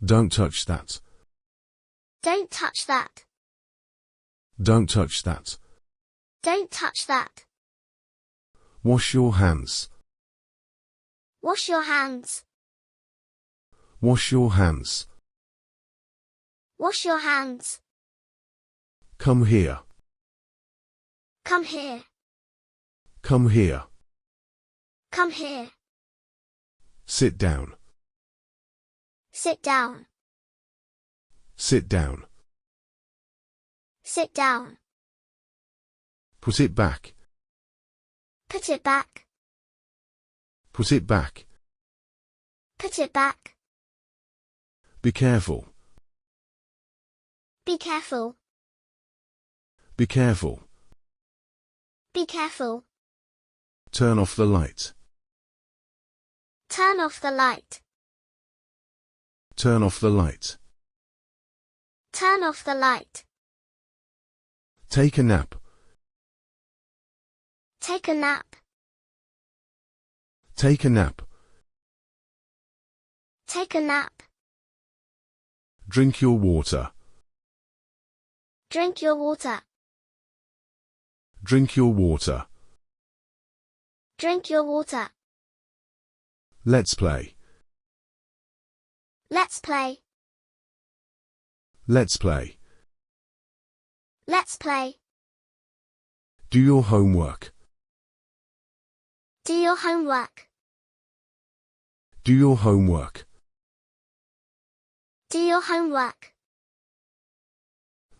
Don't touch that. Don't touch that. Don't touch that. Don't touch that. Wash your hands. Wash your hands. Wash your hands. Wash your hands. Come here. Come here. Come here. Come here. Sit down. Sit down. Sit down. Sit down. Put it back. Put it back. Put it back. Put it back. Be careful. Be careful. Be careful. Be careful. Turn off the light. Turn off the light. Turn off the light. Turn off the light. Take a nap. Take a nap. Take a nap. Take a nap. Drink your water. Drink your water. Drink your water. Drink your water. Let's play. Let's play. Let's play. Let's play. Do your homework. Do your homework. Do your homework. Do your homework.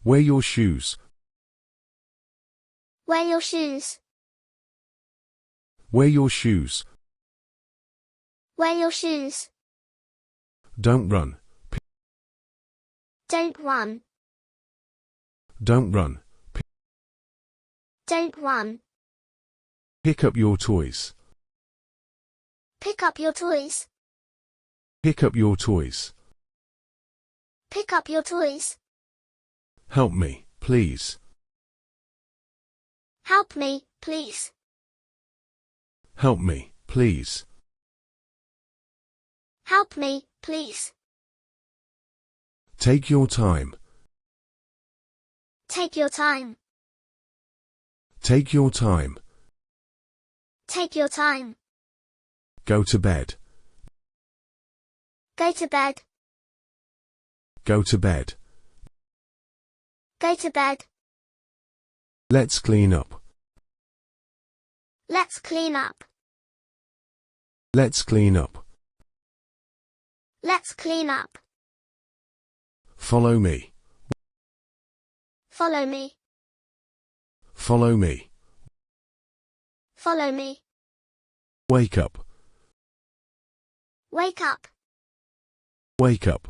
Wear your shoes. Wear your shoes. Wear your shoes. Wear your shoes. Don't run. Don't run. Don't run. Don't run. Pick up your toys. Pick up your toys. Pick up your toys. Pick up your toys. Help me, please. Help me, please. Help me, please. Help me, please. Take your time. Take your time. Take your time. Take your time. Go to bed. Go to bed. Go to bed. Go to bed. Let's clean up. Let's clean up. Let's clean up. Let's clean up. Follow me. Follow me. Follow me. Follow me. Wake up. Wake up. Wake up.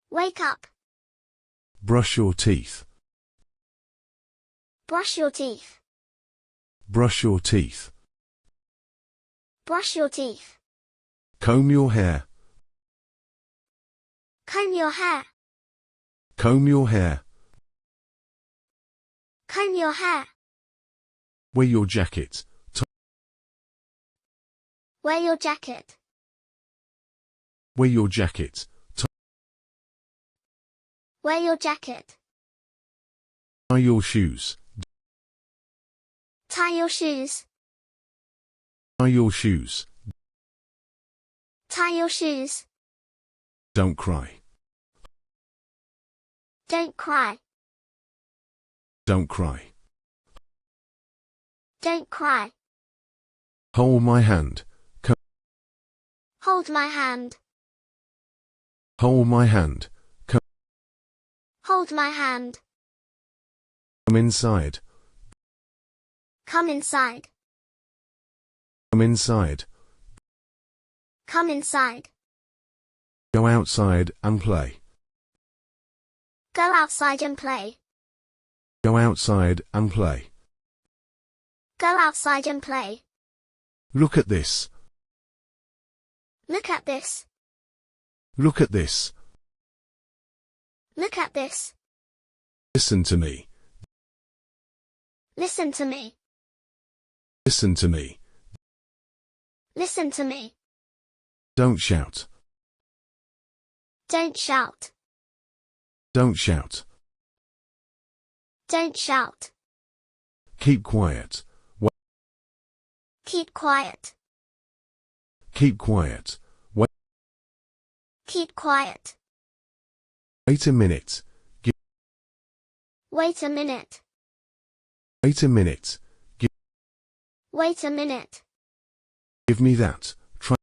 Wake up. Brush your teeth. Brush your teeth. Brush your teeth. Brush your teeth. Comb your hair. Comb your hair. Comb your hair. Comb your hair. Wear your jacket. Wear your jacket. Wear your jacket. Wear your jacket. Tie your shoes. Tie your shoes. Tie your shoes. Tie your shoes. Don't cry. Don't cry. Don't cry. Don't cry. Hold my hand. Hold my hand. Hold my hand. Hold my hand. Come inside. Come inside. Come inside. Come inside. Go outside and play. Go outside and play. Go outside and play. Go outside and play. Look at this. Look at this. Look at this. Look at this. Listen to me. Listen to me. Listen to me. Listen to me. Don't shout. Don't shout. Don't shout. Don't shout. Keep quiet. Keep quiet. Keep quiet. Keep quiet. Wait a minute. Wait a minute. Wait a minute. Wait a minute. Give me that. Try.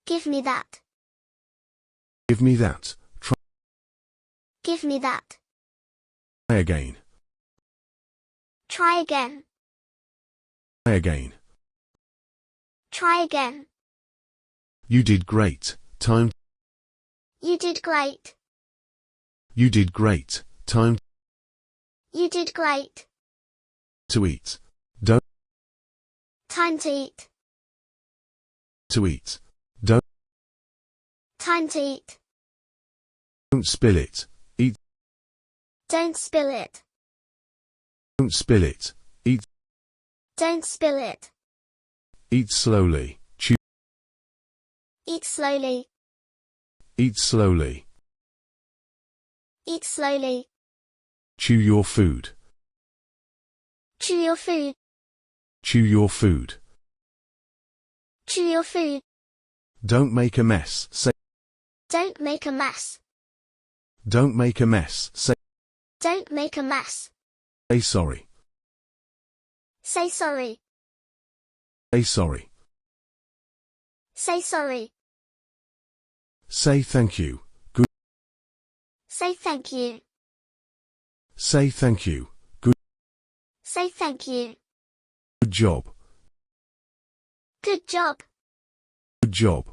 Give me that. Give me that. Try Give me that. again. Try again. Try again. Try again. You did great. Time. You did great. You did great. Time You did great. to eat. Don't Time to eat. to eat. Don't Time to eat. spill it. Eat. Don't spill it. Don't spill it. Eat. Don't spill it. Eat slowly. Chew. Eat slowly. Eat slowly. Eat slowly. Chew your food. Chew your food. Chew your food. Chew your food. Don't make a mess. Say. Don't make a mess. Don't make a mess. Say. Don't make a mess. Say sorry. Say sorry. Say sorry. Say sorry. Say thank you. Good. Say thank you. Say thank you. Good. Say thank you. Good job. Good job. Good job.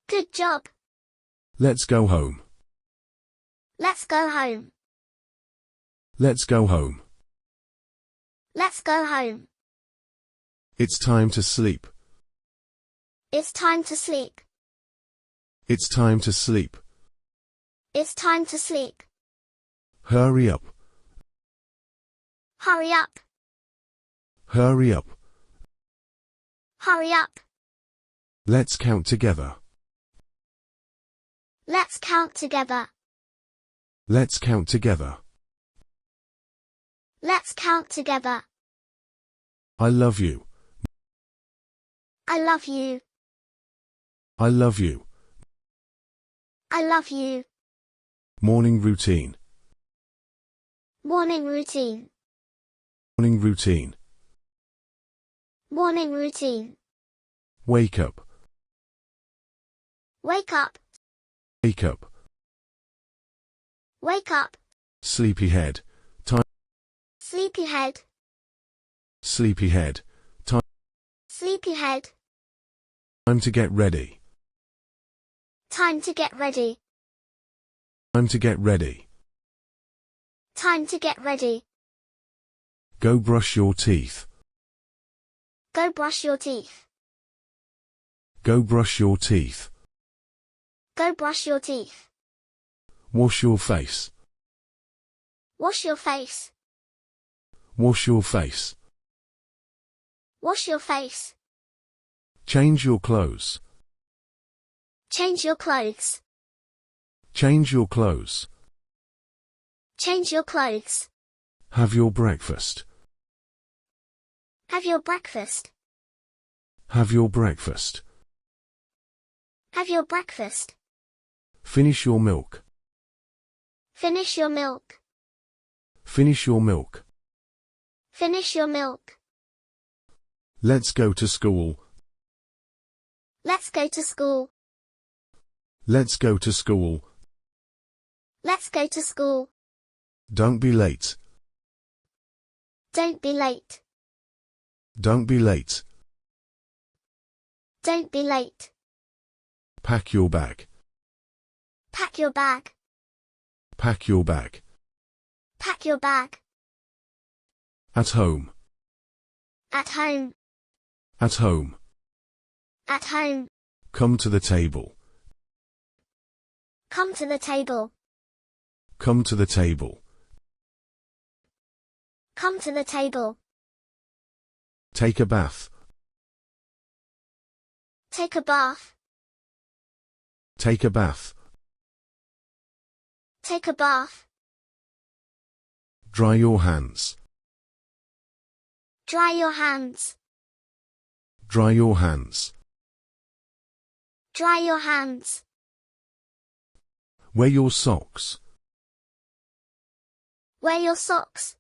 Good job. Let's go home. Let's go home. Let's go home. Let's go home. It's time to sleep. It's time to sleep. It's time to sleep. It's time to sleep. Hurry up. Hurry up. Hurry up. Hurry up. Let's count together. Let's count together. Let's count together. Let's count together. I love you. I love you. I love you. I love you. Morning routine. Morning routine. Morning routine. Morning routine. Wake up. Wake up. Wake up. Wake up. Sleepyhead. Time. Sleepyhead. Sleepyhead. Time. Sleepyhead. Time to get ready. Time to get ready. Time to get ready. Time to get ready. Go brush your teeth. Go brush your teeth. Go brush your teeth. Go brush your teeth. Wash your face. Wash your face. Wash your face. Wash your face. Change your clothes. Change your clothes. Change your clothes. Change your clothes. Have your breakfast. Have your breakfast. Have your breakfast. Have your breakfast. Finish your milk. Finish your milk. Finish your milk. Finish your milk. Let's go to school. Let's go to school. Let's go to school. Let's go to school. Don't be late. Don't be late. Don't be late. Don't be late. Pack your bag. Pack your bag. Pack your bag. Pack your bag. At home. At home. At home. At home. Come to the table. Come to the table. Come to the table. Come to the table. Take a bath. Take a bath. Take a bath. Take a bath. Dry your hands. Dry your hands. Dry your hands. Dry your hands. Wear your socks. Wear your socks.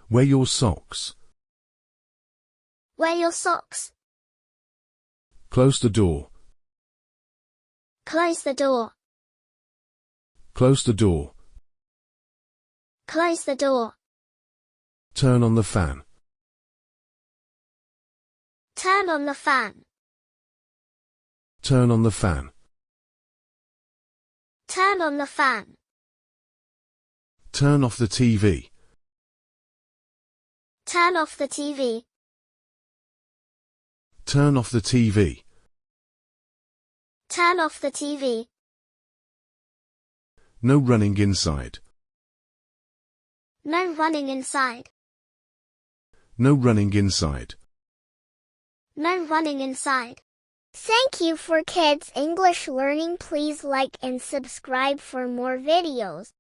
Wear your socks. Wear your socks. Close the door. Close the door. Close the door. Close the door. Turn on the fan. Turn on the fan. Turn on the fan. Turn on the fan. Turn off the TV. Turn off the TV. Turn off the TV. Turn off the TV. No running inside. No running inside. No running inside. No running inside. Thank you for Kids English Learning. Please like and subscribe for more videos.